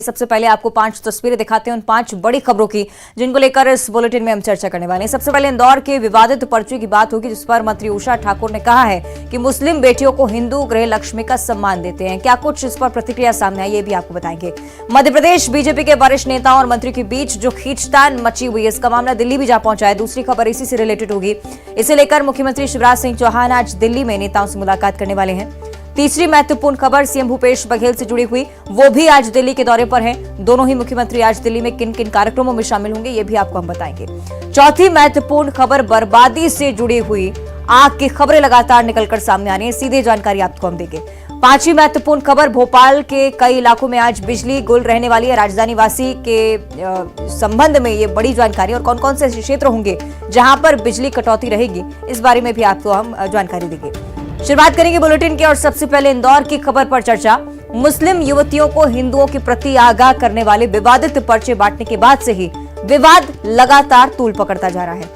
सबसे पहले आपको 5 तस्वीरें दिखाते हैं उन 5 बड़ी खबरों की जिनको लेकर इस बुलेटिन में हम चर्चा करने वाले हैं। सबसे पहले इंदौर के विवादित पर्चे की बात होगी, जिस पर मंत्री उषा ठाकुर ने कहा है कि मुस्लिम बेटियों को हिंदू गृह लक्ष्मी का सम्मान देते हैं। क्या कुछ इस पर प्रतिक्रिया सामने आई, ये भी आपको बताएंगे। मध्य प्रदेश बीजेपी के वरिष्ठ नेताओं और मंत्री के बीच जो खींचतान मची हुई है, इसका मामला दिल्ली भी जा पहुंचा है। दूसरी खबर इसी से रिलेटेड होगी। इसे लेकर मुख्यमंत्री शिवराज सिंह चौहान आज दिल्ली में नेताओं से मुलाकात करने वाले हैं। तीसरी महत्वपूर्ण खबर सीएम भूपेश बघेल से जुड़ी हुई, वो भी आज दिल्ली के दौरे पर हैं। दोनों ही मुख्यमंत्री आज दिल्ली में किन किन कार्यक्रमों में शामिल होंगे, ये भी आपको हम बताएंगे। चौथी महत्वपूर्ण खबर बर्बादी से जुड़ी हुई, आग की खबरें लगातार निकलकर सामने आ रही हैं, सीधे जानकारी आपको हम देंगे। पांचवी महत्वपूर्ण खबर, भोपाल के कई इलाकों में आज बिजली गुल रहने वाली है। राजधानी वासी के संबंध में ये बड़ी जानकारी, और कौन कौन से क्षेत्र होंगे जहां पर बिजली कटौती रहेगी, इस बारे में भी आपको हम जानकारी देंगे। शुरुआत करेंगे बुलेटिन की, और सबसे पहले इंदौर की खबर पर चर्चा। मुस्लिम युवतियों को हिंदुओं के प्रति आगाह करने वाले विवादित पर्चे बांटने के बाद से ही विवाद लगातार तूल पकड़ता जा रहा है।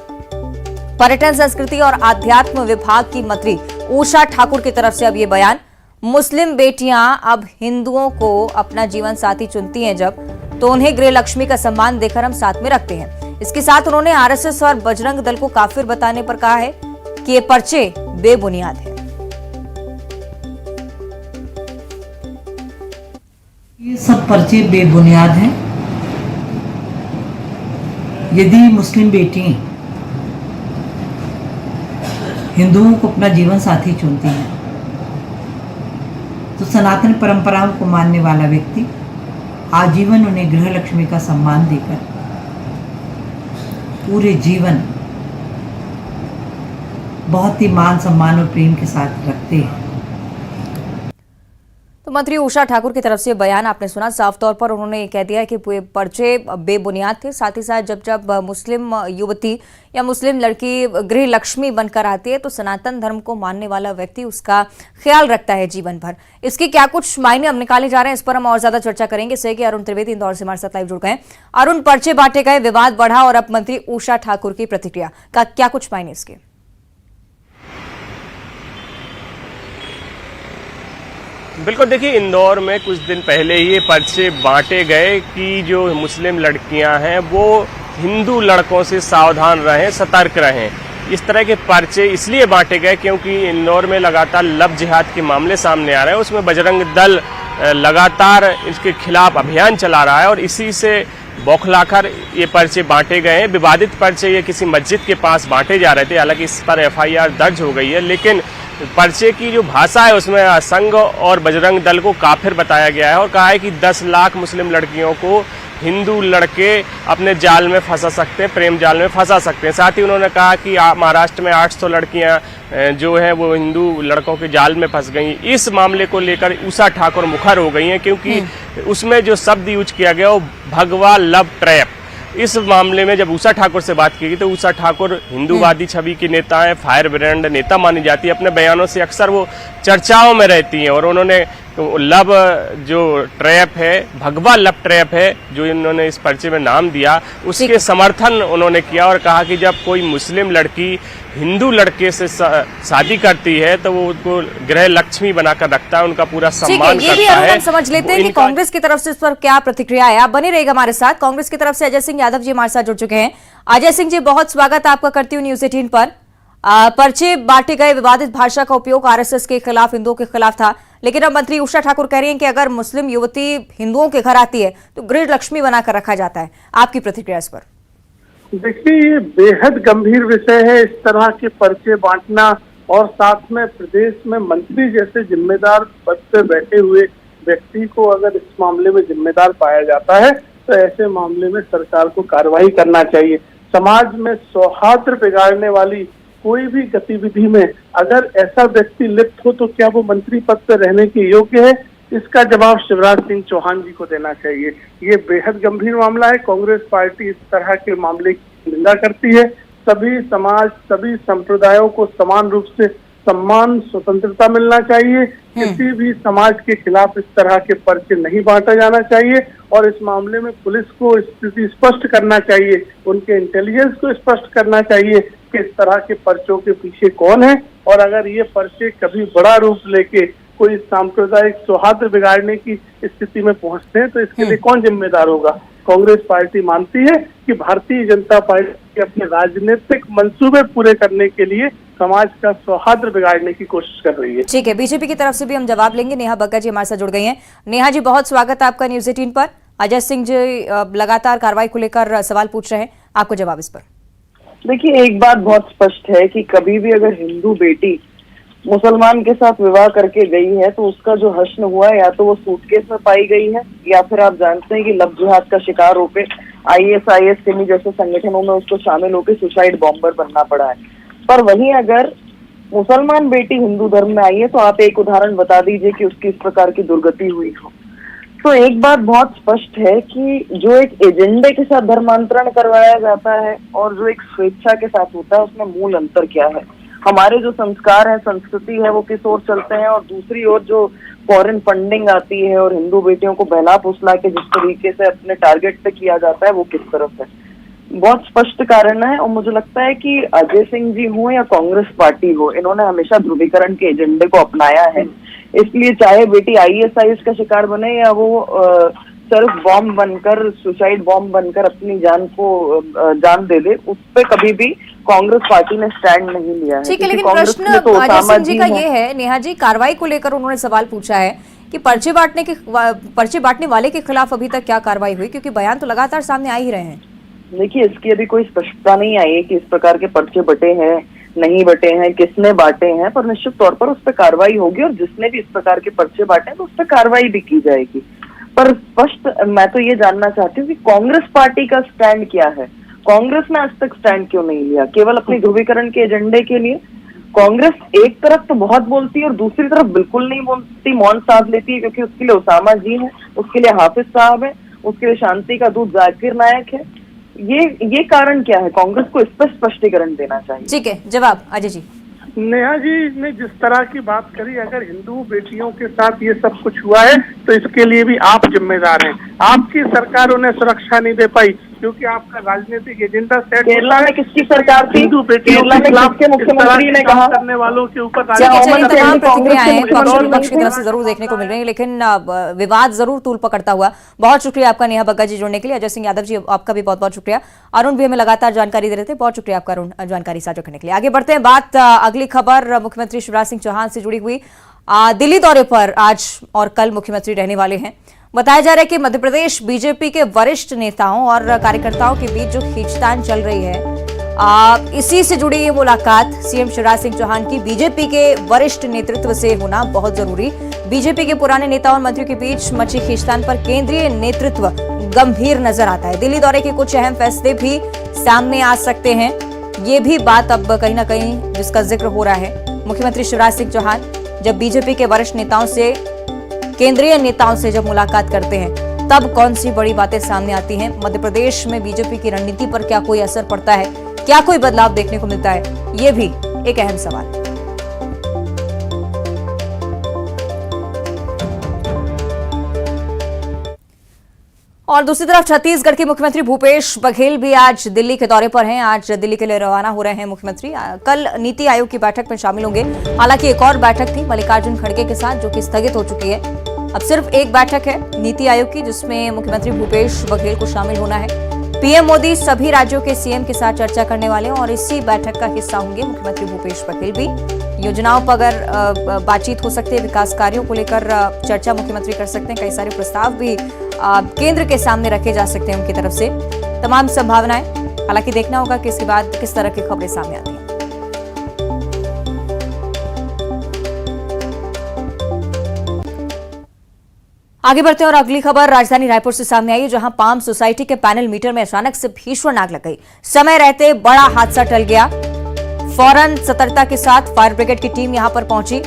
पर्यटन, संस्कृति और आध्यात्म विभाग की मंत्री उषा ठाकुर की तरफ से अब ये बयान, मुस्लिम बेटियां अब हिंदुओं को अपना जीवन साथी चुनती हैं जब, तो उन्हें गृह लक्ष्मी का सम्मान देकर हम साथ में रखते हैं। इसके साथ उन्होंने आरएसएस और बजरंग दल को काफिर बताने पर कहा है कि ये पर्चे बेबुनियाद है। ये सब पर्चे बेबुनियाद हैं। यदि मुस्लिम बेटी हिंदुओं को अपना जीवन साथी चुनती हैं, तो सनातन परंपराओं को मानने वाला व्यक्ति आजीवन उन्हें गृह लक्ष्मी का सम्मान देकर पूरे जीवन बहुत ही मान, सम्मान और प्रेम के साथ रखते हैं। तो मंत्री उषा ठाकुर की तरफ से बयान आपने सुना। साफ तौर पर उन्होंने कह दिया कि पर्चे बेबुनियाद थे। साथ ही साथ जब मुस्लिम युवती या मुस्लिम लड़की गृह लक्ष्मी बनकर आती है, तो सनातन धर्म को मानने वाला व्यक्ति उसका ख्याल रखता है जीवन भर। इसके क्या कुछ मायने अब निकाले जा रहे हैं, इस पर हम और ज्यादा चर्चा करेंगे। सही कि अरुण त्रिवेदी इंदौर से हमारे साथ लाइव जुड़ गए। अरुण, पर्चे बांटे गए, विवाद बढ़ा, और अब मंत्री उषा ठाकुर की प्रतिक्रिया का क्या कुछ मायने इसके? बिल्कुल, देखिए, इंदौर में कुछ दिन पहले ही ये पर्चे बांटे गए कि जो मुस्लिम लड़कियां हैं वो हिंदू लड़कों से सावधान रहें, सतर्क रहें। इस तरह के पर्चे इसलिए बांटे गए क्योंकि इंदौर में लगातार लव जिहाद के मामले सामने आ रहे हैं। उसमें बजरंग दल लगातार इसके खिलाफ अभियान चला रहा है, और इसी से बौखलाकर ये पर्चे बांटे गए हैं। विवादित पर्चे ये किसी मस्जिद के पास बांटे जा रहे थे। हालांकि इस पर एफआईआर दर्ज हो गई है, लेकिन पर्चे की जो भाषा है उसमें संघ और बजरंग दल को काफिर बताया गया है, और कहा है कि 10 लाख मुस्लिम लड़कियों को हिंदू लड़के अपने जाल में फंसा सकते हैं, प्रेम जाल में फंसा सकते हैं। साथ ही उन्होंने कहा कि महाराष्ट्र में 800 लड़कियां जो हैं वो हिंदू लड़कों के जाल में फंस गई। इस मामले को लेकर उषा ठाकुर मुखर हो गई हैं, क्योंकि उसमें जो शब्द यूज किया गया वो भगवा लव ट्रैप। इस मामले में जब उषा ठाकुर से बात की गई, तो उषा ठाकुर हिंदूवादी छवि की नेता हैं, फायर ब्रांड नेता मानी जाती है। अपने बयानों से अक्सर वो चर्चाओं में रहती हैं, और उन्होंने लव जो ट्रैप है, भगवा लव ट्रैप है, जो इन्होंने इस पर्चे में नाम दिया, उसके समर्थन उन्होंने किया, और कहा कि जब कोई मुस्लिम लड़की हिंदू लड़के से शादी करती है तो वो उनको गृह लक्ष्मी बनाकर रखता है, उनका पूरा सम्मान करता है। ये भी हम समझ लेते हैं कि कांग्रेस की तरफ से इस पर क्या प्रतिक्रिया है। आप बने रहेगा हमारे साथ। कांग्रेस की तरफ से अजय सिंह यादव जी हमारे साथ जुड़ चुके हैं। अजय सिंह जी, बहुत स्वागत आपका करती हूँ न्यूज 18 पर। पर्चे बांटे गए, विवादित भाषा का उपयोग आरएसएस के खिलाफ, हिंदुओं के खिलाफ था, लेकिन अब मंत्री उषा ठाकुर कह रही हैं कि अगर मुस्लिम युवती हिंदुओं के घर आती है तो गृह लक्ष्मी बनाकर रखा जाता है। आपकी प्रतिक्रिया इस पर? देखिए, ये बेहद गंभीर विषय है, इस तरह के पर्चे बांटना, और साथ में प्रदेश में मंत्री जैसे जिम्मेदार पद पे बैठे हुए व्यक्ति को अगर इस मामले में जिम्मेदार पाया जाता है, तो ऐसे मामले में सरकार को कार्रवाई करना चाहिए। समाज में सौहार्द बिगाड़ने वाली कोई भी गतिविधि में अगर ऐसा व्यक्ति लिप्त हो, तो क्या वो मंत्री पद पर रहने के योग्य है? इसका जवाब शिवराज सिंह चौहान जी को देना चाहिए। ये बेहद गंभीर मामला है। कांग्रेस पार्टी इस तरह के मामले की निंदा करती है। सभी समाज, सभी संप्रदायों को समान रूप से सम्मान, स्वतंत्रता मिलना चाहिए। किसी भी समाज के खिलाफ इस तरह के पर्चे नहीं बांटा जाना चाहिए, और इस मामले में पुलिस को स्थिति स्पष्ट करना चाहिए, उनके इंटेलिजेंस को स्पष्ट करना चाहिए कि इस तरह के पर्चों के पीछे कौन है, और अगर ये पर्चे कभी बड़ा रूप लेके कोई सांप्रदायिक सौहार्द बिगाड़ने की स्थिति में पहुंचते हैं तो इसके लिए कौन जिम्मेदार होगा? कांग्रेस पार्टी मानती है कि भारतीय जनता पार्टी अपने राजनीतिक मंसूबे पूरे करने के लिए समाज का सौहार्द बिगाड़ने की कोशिश कर रही है। ठीक है, बीजेपी की तरफ से भी हम जवाब लेंगे। नेहा बग्गा जी हमारे साथ जुड़ गई हैं। नेहा जी, बहुत स्वागत है आपका न्यूज 18 पर। अजय सिंह जी लगातार कार्रवाई को लेकर सवाल पूछ रहे हैं, आपको जवाब इस पर। देखिए, एक बात बहुत स्पष्ट है कि कभी भी अगर हिंदू बेटी मुसलमान के साथ विवाह करके गई है तो उसका जो हश्न हुआ है, या तो वो सूटकेस में पाई गई है, या फिर आप जानते हैं कि लव जिहाद का शिकार होकर ISIS सिमी जैसे संगठनों में उसको शामिल होकर सुसाइड बॉम्बर बनना पड़ा है। पर वहीं अगर मुसलमान बेटी हिंदू धर्म में आई है तो आप एक उदाहरण बता दीजिए कि उसकी इस प्रकार की दुर्गति हुई हो। तो एक बात बहुत स्पष्ट है कि जो एक एजेंडे के साथ धर्मांतरण करवाया जाता है और जो एक स्वेच्छा के साथ होता है, उसमें मूल अंतर क्या है? हमारे जो संस्कार है, संस्कृति है, वो किस ओर चलते हैं, और दूसरी ओर जो फॉरेन फंडिंग आती है और हिंदू बेटियों को बहला फुसला के जिस तरीके से अपने टारगेट पे किया जाता है, वो किस तरफ है? बहुत स्पष्ट कारण है। और मुझे लगता है कि अजय सिंह जी हो या कांग्रेस पार्टी हो, इन्होंने हमेशा ध्रुवीकरण के एजेंडे को अपनाया है। इसलिए चाहे बेटी ISIS का शिकार बने या वो सेल्फ बॉम्ब बनकर, सुसाइड बॉम्ब बनकर अपनी जान दे दे, उस पर कभी भी कांग्रेस पार्टी ने स्टैंड नहीं लिया है। ठीक है, लेकिन प्रश्न अजय सिंह जी का ये है, नेहा जी, कार्रवाई को लेकर उन्होंने सवाल पूछा है कि पर्चे बांटने वाले के खिलाफ अभी तक क्या कार्रवाई हुई, क्योंकि बयान तो लगातार सामने आ ही रहे हैं। देखिए, इसकी अभी कोई स्पष्टता नहीं आई है कि इस प्रकार के पर्चे बटे हैं, नहीं बटे हैं, किसने बांटे हैं, पर निश्चित तौर पर उस पर कार्रवाई होगी और जिसने भी इस प्रकार के पर्चे बांटे हैं तो उस पर कार्रवाई भी की जाएगी। पर स्पष्ट मैं तो ये जानना चाहती हूँ कि कांग्रेस पार्टी का स्टैंड क्या है? कांग्रेस ने आज तक स्टैंड क्यों नहीं लिया? केवल अपने ध्रुवीकरण के एजेंडे के लिए? कांग्रेस एक तरफ तो बहुत बोलती है और दूसरी तरफ बिल्कुल नहीं बोलती, मौन साध लेती है, क्योंकि उसके लिए उसामा जी है, उसके लिए हाफिज साहब है, उसके लिए शांति का दूत जाकिर नायक है। ये कारण क्या है? कांग्रेस को इस पर स्पष्टीकरण देना चाहिए। ठीक है, जवाब अजय जी। नेहा जी ने जिस तरह की बात करी, अगर हिंदू बेटियों के साथ ये सब कुछ हुआ है तो इसके लिए भी आप जिम्मेदार हैं। आपकी सरकार उन्हें सुरक्षा नहीं दे पाई क्योंकि आपका राजनीतिक एजेंडा सेट केरला में किसकी सरकार थी? हिंदू बेटियों के खिलाफ मुख्यमंत्री ने कहा करने वालों के ऊपर तमाम प्रतिक्रियाएं पक्ष विपक्ष की तरफ से जरूर देखने को मिल रही है, लेकिन विवाद जरूर तूल पकड़ता हुआ। बहुत शुक्रिया आपका नेहा बग्गा जी जुड़ने के लिए। अजय सिंह यादव जी, आपका भी बहुत बहुत शुक्रिया। अरुण भी हमें लगातार जानकारी दे रहे थे, बहुत शुक्रिया आपका अरुण, जानकारी साझा करने के लिए। आगे बढ़ते हैं, बात अगली खबर मुख्यमंत्री शिवराज सिंह चौहान से जुड़ी हुई। दिल्ली दौरे पर आज और कल मुख्यमंत्री रहने वाले हैं। बताया जा रहा है कि मध्य प्रदेश बीजेपी के वरिष्ठ नेताओं और कार्यकर्ताओं के बीच जो खींचतान चल रही है, इसी से जुड़ी ये मुलाकात सीएम शिवराज सिंह चौहान की बीजेपी के वरिष्ठ नेतृत्व से होना बहुत जरूरी। बीजेपी के पुराने नेताओं और मंत्रियों के बीच मची खींचतान पर केंद्रीय नेतृत्व गंभीर नजर आता है। दिल्ली दौरे के कुछ अहम फैसले भी सामने आ सकते हैं, ये भी बात अब कहीं ना कहीं जिसका जिक्र हो रहा है। मुख्यमंत्री शिवराज सिंह चौहान जब बीजेपी के वरिष्ठ नेताओं से, केंद्रीय नेताओं से जब मुलाकात करते हैं, तब कौन सी बड़ी बातें सामने आती हैं? मध्य प्रदेश में बीजेपी की रणनीति पर क्या कोई असर पड़ता है? क्या कोई बदलाव देखने को मिलता है? ये भी एक अहम सवाल है। और दूसरी तरफ छत्तीसगढ़ के मुख्यमंत्री भूपेश बघेल भी आज दिल्ली के दौरे पर हैं। आज दिल्ली के लिए रवाना हो रहे हैं मुख्यमंत्री। कल नीति आयोग की बैठक में शामिल होंगे। हालांकि एक और बैठक थी मल्लिकार्जुन खड़गे के साथ, जो कि स्थगित हो चुकी है। अब सिर्फ एक बैठक है नीति आयोग की, जिसमें मुख्यमंत्री भूपेश बघेल को शामिल होना है। पीएम मोदी सभी राज्यों के सीएम के साथ चर्चा करने वाले हैं और इसी बैठक का हिस्सा होंगे मुख्यमंत्री भूपेश बघेल भी। योजनाओं पर अगर बातचीत हो सकती है, विकास कार्यों को लेकर चर्चा मुख्यमंत्री कर सकते हैं। कई सारे प्रस्ताव भी केंद्र के सामने रखे जा सकते हैं उनकी तरफ से, तमाम संभावनाएं। हालांकि देखना होगा कि इसके बाद किस तरह की खबरें सामने आती हैं। आगे बढ़ते हैं और अगली खबर राजधानी रायपुर से सामने आई है, जहां पाम सोसाइटी के पैनल मीटर में अचानक से भीषण आग लग गई। समय रहते बड़ा हादसा टल गया। फौरन सतर्कता के साथ फायर ब्रिगेड की टीम यहां पर पहुंची।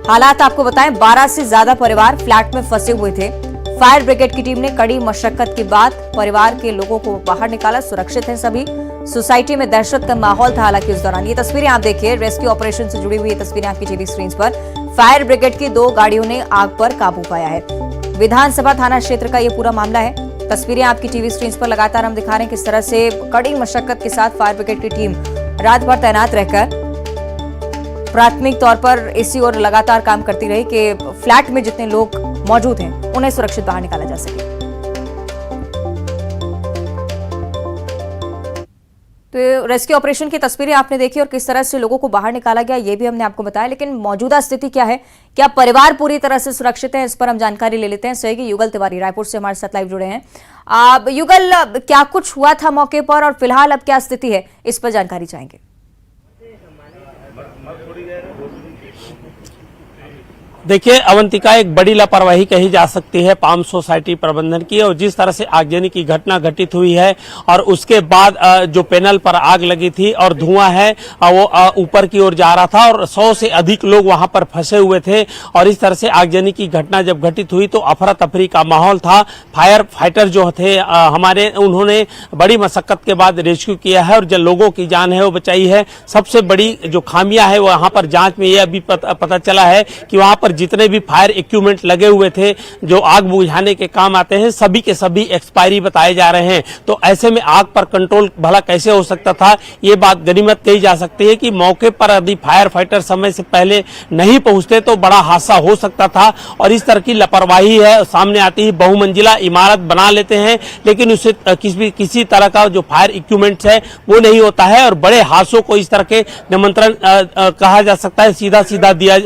हालात आपको बताएं, 12 से ज्यादा परिवार फ्लैट में फंसे हुए थे। फायर ब्रिगेड की टीम ने कड़ी मशक्कत के बाद परिवार के लोगों को बाहर निकाला। सुरक्षित हैं सभी। सोसाइटी में दहशत का माहौल था हालांकि उस दौरान। ये तस्वीरें आप देखिए, रेस्क्यू ऑपरेशन से जुड़ी हुई ये तस्वीरें आपकी टीवी स्क्रीन पर। फायर ब्रिगेड की 2 गाड़ियों ने आग पर काबू पाया है। विधानसभा थाना क्षेत्र का ये पूरा मामला है। तस्वीरें आपकी टीवी स्क्रीन पर लगातार हम दिखा रहे हैं किस तरह से कड़ी मशक्कत के साथ फायर ब्रिगेड की टीम रात भर तैनात रहकर प्राथमिक तौर पर इसी और लगातार काम करती रही कि फ्लैट में जितने लोग मौजूद हैं उन्हें सुरक्षित बाहर निकाला जा सके। तो रेस्क्यू ऑपरेशन की तस्वीरें आपने देखी और किस तरह से लोगों को बाहर निकाला गया ये भी हमने आपको बताया, लेकिन मौजूदा स्थिति क्या है, क्या परिवार पूरी तरह से सुरक्षित है, इस पर हम जानकारी ले लेते हैं। सहयोगी युगल तिवारी रायपुर से हमारे साथ लाइव जुड़े हैं। युगल, क्या कुछ हुआ था मौके पर और फिलहाल अब क्या स्थिति है, इस पर जानकारी चाहेंगे। देखिए अवंतिका, एक बड़ी लापरवाही कही जा सकती है पाम सोसाइटी प्रबंधन की, और जिस तरह से आगजनी की घटना घटित हुई है और उसके बाद जो पैनल पर आग लगी थी और धुआं है वो ऊपर की ओर जा रहा था और 100 से अधिक लोग वहां पर फंसे हुए थे, और इस तरह से आगजनी की घटना जब घटित हुई तो अफरा तफरी का माहौल था। फायर फाइटर जो थे हमारे, उन्होंने बड़ी मशक्कत के बाद रेस्क्यू किया है और जो लोगों की जान है वो बचाई है। सबसे बड़ी जो खामियां है वहां पर जांच में ये अभी पता चला है कि वहां पर जितने भी फायर इक्विपमेंट लगे हुए थे जो आग बुझाने के काम आते हैं, सभी के सभी एक्सपायरी बताए जा रहे हैं। तो ऐसे में आग पर कंट्रोल भला कैसे हो सकता था, ये बात गनीमत कही जा सकती है कि मौके पर यदि फायर फाइटर समय से पहले नहीं पहुंचते तो बड़ा हादसा हो सकता था। और इस तरह की लापरवाही है सामने आती ही बहुमंजिला इमारत बना लेते हैं, लेकिन उसे किसी तरह का जो फायर इक्विपमेंट्स है वो नहीं होता है, और बड़े हादसों को इस तरह के निमंत्रण कहा जा सकता है, सीधा सीधा दिया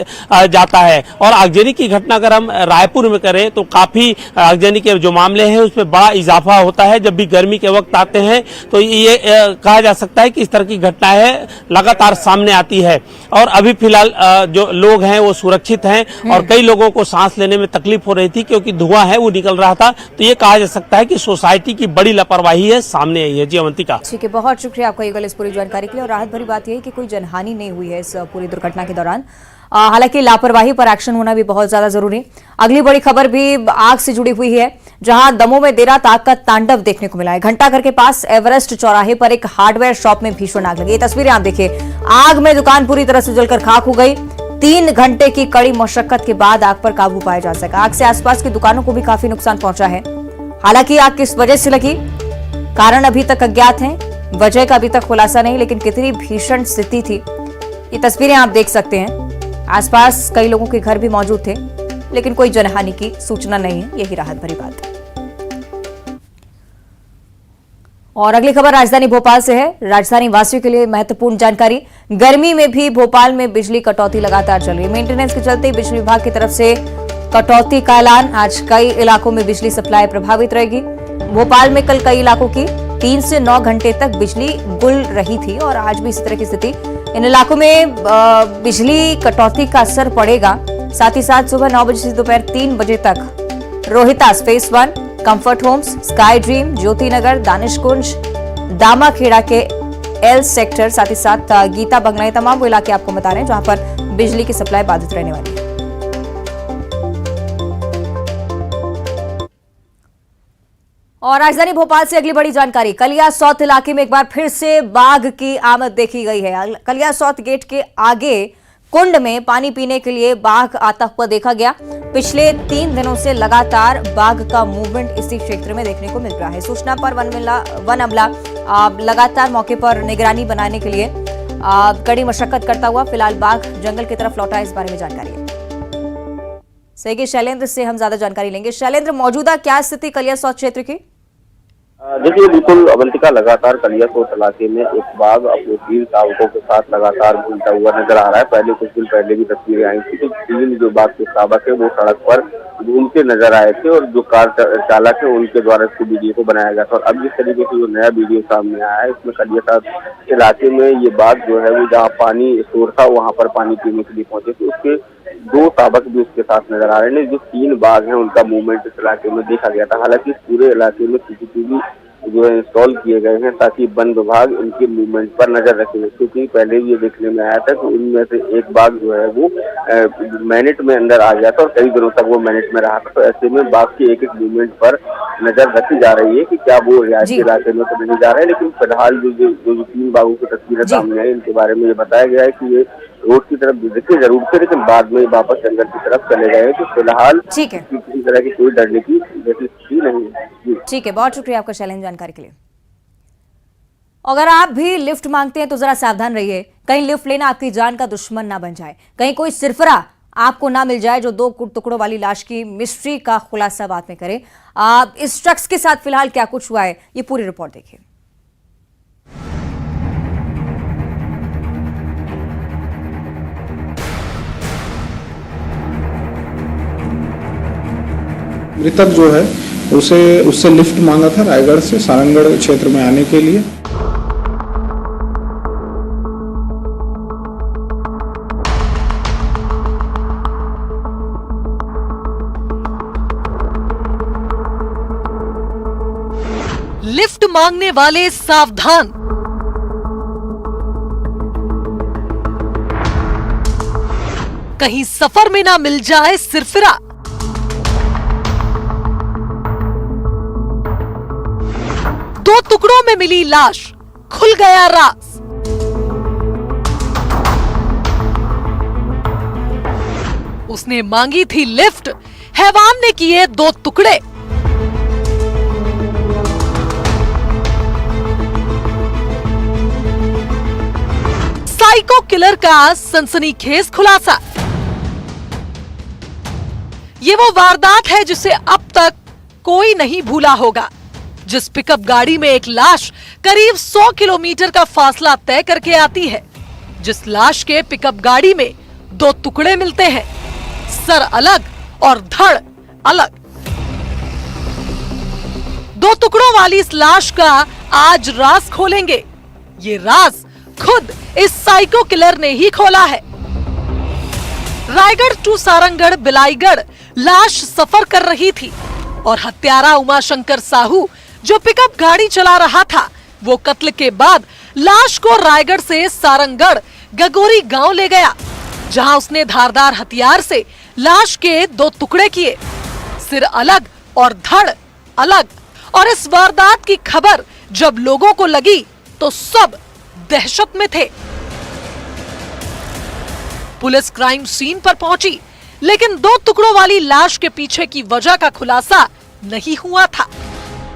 जाता है। और आगजनी की घटना अगर हम रायपुर में करें तो काफी आगजनी के जो मामले हैं उसमें बड़ा इजाफा होता है। जब भी गर्मी के वक्त आते हैं तो ये कहा जा सकता है कि इस तरह की घटनाएं लगातार सामने आती है। और अभी फिलहाल जो लोग हैं वो सुरक्षित हैं और कई लोगों को सांस लेने में तकलीफ हो रही थी क्योंकि धुआं है वो निकल रहा था। तो ये कहा जा सकता है कि सोसाइटी की बड़ी लापरवाही है सामने आई है। जी अवंतिका। ठीक है, बहुत शुक्रिया आपका युगल इस पूरी जानकारी के लिए। और राहत भरी बात यह है कि कोई जनहानि नहीं हुई है इस पूरी दुर्घटना के दौरान। हालांकि लापरवाही पर एक्शन होना भी बहुत ज्यादा जरूरी। अगली बड़ी खबर भी आग से जुड़ी हुई है, जहां दमोह में देर रात आग का तांडव देखने को मिला है। घंटाघर के पास एवरेस्ट चौराहे पर एक हार्डवेयर शॉप में भीषण आग लगी। ये तस्वीरें आप देखिए, आग में दुकान पूरी तरह से जलकर खाक हो गई। 3 घंटे की कड़ी मशक्कत के बाद आग पर काबू पाया जा सका। आग से आसपास की दुकानों को भी काफी नुकसान पहुंचा है। हालांकि आग किस वजह से लगी, कारण अभी तक अज्ञात है, वजह का अभी तक खुलासा नहीं, लेकिन कितनी भीषण स्थिति थी ये तस्वीरें आप देख सकते हैं। आसपास कई लोगों के घर भी मौजूद थे, लेकिन कोई जनहानि की सूचना नहीं है। यही राहत भरी बात है। और अगली खबर राजधानी भोपाल से है। राजधानी वासियों के लिए महत्वपूर्ण जानकारी। गर्मी में भी भोपाल में बिजली कटौती लगातार चल रही है। मेंटेनेंस के चलते बिजली विभाग की तरफ से कटौती का ऐलान। आज कई इलाकों में बिजली सप्लाई प्रभावित रहेगी। भोपाल में कल कई इलाकों की 3 से 9 घंटे तक बिजली गुल रही थी और आज भी इसी तरह की स्थिति। इन इलाकों में बिजली कटौती का असर पड़ेगा। साथ ही साथ सुबह 9 बजे से दोपहर 3 बजे तक Rohitas phase 1, comfort homes, sky dream, Jyoti Nagar, Danishkunj, Damakheda के एल सेक्टर, साथ ही साथ गीता बंगला, ये तमाम वो इलाके आपको बता रहे हैं जहां पर बिजली की सप्लाई बाधित रहने वाली है। और राजधानी भोपाल से अगली बड़ी जानकारी। कलिया सौत इलाके में एक बार फिर से बाघ की आमद देखी गई है। कलिया सौत गेट के आगे कुंड में पानी पीने के लिए बाघ आता हुआ देखा गया। पिछले 3 दिनों से लगातार बाघ का मूवमेंट इसी क्षेत्र में देखने को मिल रहा है। सूचना पर वन अमला लगातार मौके पर निगरानी बनाने के लिए कड़ी मशक्कत करता हुआ फिलहाल बाघ जंगल की तरफ लौटा है। इस बारे में जानकारी है सहयोगी शैलेंद्र से हम ज्यादा जानकारी लेंगे। शैलेंद्र, मौजूदा क्या स्थिति कलिया सौत क्षेत्र की? देखिए बिल्कुल अवंतिका, लगातार कलिया सोत इलाके में एक बाघ अपने 3 शावकों के साथ लगातार घूमता हुआ नजर आ रहा है। पहले कुछ दिन पहले भी तस्वीरें आई थी कि 3 जो बाघ के शावक है वो सड़क पर घूमते नजर आए थे और जो कार चालक है उनके द्वारा इसको वीडियो को बनाया गया था। और अब जिस तरीके से जो नया वीडियो सामने आया है इसमें कलिया सोत इलाके में ये बाघ जो है वो जहाँ पानी स्टोर था वहाँ पर पानी पीने के लिए पहुंचे थे। उसके 2 शावक भी उसके साथ नजर आ रहे हैं। जो 3 बाघ हैं उनका मूवमेंट इस इलाके में देखा गया था। हालांकि इस पूरे इलाके में सीसीटीवी जो है इंस्टॉल किए गए हैं ताकि वन विभाग इनके मूवमेंट पर नजर रखे, क्योंकि पहले भी ये देखने में आया था कि इनमें से एक बाघ जो है वो मिनट में अंदर आ गया था और कई दिनों तक वो मिनट में रहा था। तो ऐसे में बाघ के एक मूवमेंट पर नजर रखी जा रही है कि क्या वो रियायती इलाके में तो नहीं जा रहे। लेकिन फिलहाल जो 3 बाघों की तस्वीरें सामने आई इनके बारे में ये बताया गया है कि ये रोड की तरफ दिखे जरूर थे लेकिन बाद में वापस जंगल की तरफ चले गए। तो फिलहाल ठीक है, किसी तरह की कोई डरने की जैसी स्थिति नहीं है। ठीक है, बहुत शुक्रिया आपका शैलेंद्र जानकारी के लिए। अगर आप भी लिफ्ट मांगते हैं तो जरा सावधान रहिए, कहीं लिफ्ट लेना आपकी जान का दुश्मन ना बन जाए, कहीं कोई सिरफरा आपको ना मिल जाए जो 2 टुकड़ों वाली लाश की मिस्ट्री का खुलासा बाद में करे। आप इस शख्स के साथ फिलहाल क्या कुछ हुआ है, ये पूरी रिपोर्ट देखिए। मृतक जो है उससे लिफ्ट मांगा था रायगढ़ से सारंगढ़ क्षेत्र में आने के लिए। लिफ्ट मांगने वाले सावधान। कहीं सफर में ना मिल जाए सिरफिरा। दो टुकड़ों में मिली लाश, खुल गया राज। उसने मांगी थी लिफ्ट, हैवान ने किए 2 टुकड़े। साइको किलर का सनसनीखेज खुलासा। ये वो वारदात है जिसे अब तक कोई नहीं भूला होगा, जिस पिकअप गाड़ी में एक लाश करीब 100 किलोमीटर का फासला तय करके आती है, जिस लाश के पिकअप गाड़ी में 2 टुकड़े मिलते हैं, सर अलग और धड़ अलग। 2 टुकड़ों वाली इस लाश का आज राज खोलेंगे। ये राज खुद इस साइको किलर ने ही खोला है। रायगढ़ टू सारंगढ़ बिलाईगढ़ लाश सफर कर रही थी और हत्यारा उमाशंकर साहू जो पिकअप गाड़ी चला रहा था, वो कत्ल के बाद लाश को रायगढ़ से सारंगढ़ गगोरी गांव ले गया, जहां उसने धारदार हथियार से लाश के 2 टुकड़े किए, सिर अलग और धड़ अलग। और इस वारदात की खबर जब लोगों को लगी तो सब दहशत में थे। पुलिस क्राइम सीन पर पहुंची, लेकिन 2 टुकड़ों वाली लाश के पीछे की वजह का खुलासा नहीं हुआ था।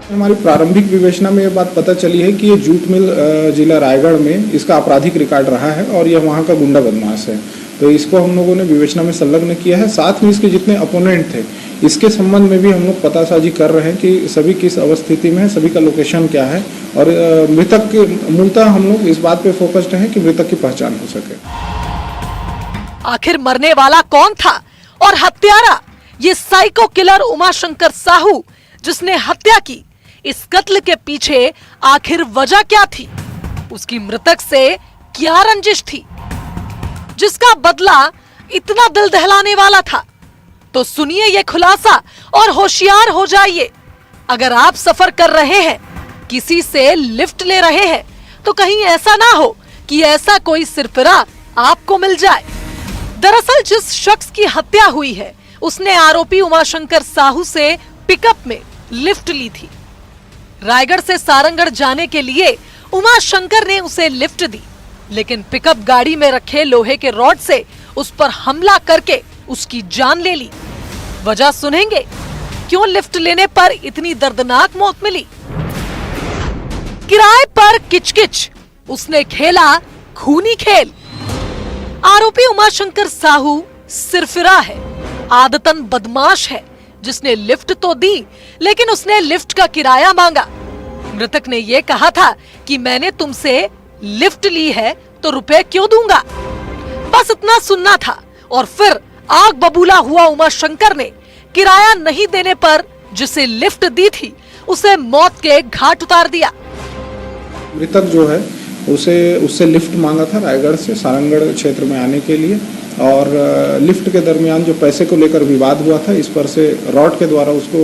हमारी प्रारंभिक विवेचना में यह बात पता चली है कि ये जूट मिल जिला रायगढ़ में इसका आपराधिक रिकॉर्ड रहा है और यह वहाँ का गुंडा बदमाश है, तो इसको हम लोगों ने विवेचना में संलग्न किया है। साथ में इसके जितने अपोनेंट थे, इसके संबंध में भी हम लोग पतासाजी कर रहे हैं कि सभी किस अवस्थिति में है, सभी का लोकेशन क्या है, और मृतक के मूलतः हम लोग इस बात पे फोकस्ड हैं कि मृतक की पहचान हो सके। आखिर मरने वाला कौन था और हत्यारा ये साइको किलर उमाशंकर साहू जिसने हत्या की, इस कत्ल के पीछे आखिर वजह क्या थी? उसकी मृतक से क्या रंजिश थी जिसका बदला इतना दिल दहलाने वाला था? तो सुनिए ये खुलासा और होशियार हो जाइए। अगर आप सफर कर रहे हैं, किसी से लिफ्ट ले रहे हैं, तो कहीं ऐसा ना हो कि ऐसा कोई सिरफिरा आपको मिल जाए। दरअसल जिस शख्स की हत्या हुई है, उसने आरोपी उमाशंकर साहू से पिकअप में लिफ्ट ली थी। रायगढ़ से सारंगढ़ जाने के लिए उमाशंकर ने उसे लिफ्ट दी, लेकिन पिकअप गाड़ी में रखे लोहे के रॉड से उस पर हमला करके उसकी जान ले ली। वजह सुनेंगे, क्यों लिफ्ट लेने पर इतनी दर्दनाक मौत मिली। किराए पर किचकिच, उसने खेला खूनी खेल। आरोपी उमाशंकर साहू सिरफिरा है, आदतन बदमाश है, जिसने लिफ्ट तो दी, लेकिन उसने लिफ्ट का किराया मांगा। मृतक ने यह कहा था कि मैंने तुमसे लिफ्ट ली है तो रुपए क्यों दूंगा। बस इतना सुनना था और फिर आग बबूला हुआ उमाशंकर ने किराया नहीं देने पर जिसे लिफ्ट दी थी उसे मौत के घाट उतार दिया। मृतक जो है उससे लिफ्ट मांगा था रायगढ़ से सारंगढ़ क्षेत्र में आने के लिए, और लिफ्ट के दरमियान जो पैसे को लेकर विवाद हुआ था, इस पर से रॉड के द्वारा उसको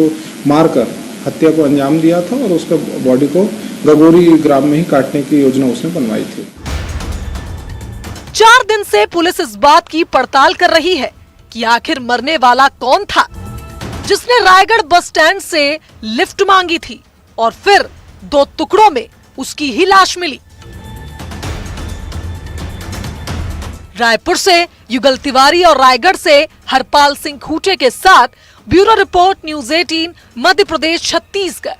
मारकर हत्या को अंजाम दिया था और उसका बॉडी को गगोरी ग्राम में ही काटने की योजना उसने बनवाई थी। 4 दिन से पुलिस इस बात की पड़ताल कर रही है कि आखिर मरने वाला कौन था जिसने रायगढ़ बस स्टैंड से लिफ्ट मांगी थी और फिर 2 टुकड़ों में उसकी ही लाश मिली। रायपुर से युगल तिवारी और रायगढ़ से हरपाल सिंह खूटे के साथ bureau report news 18 Madhya Pradesh Chhattisgarh.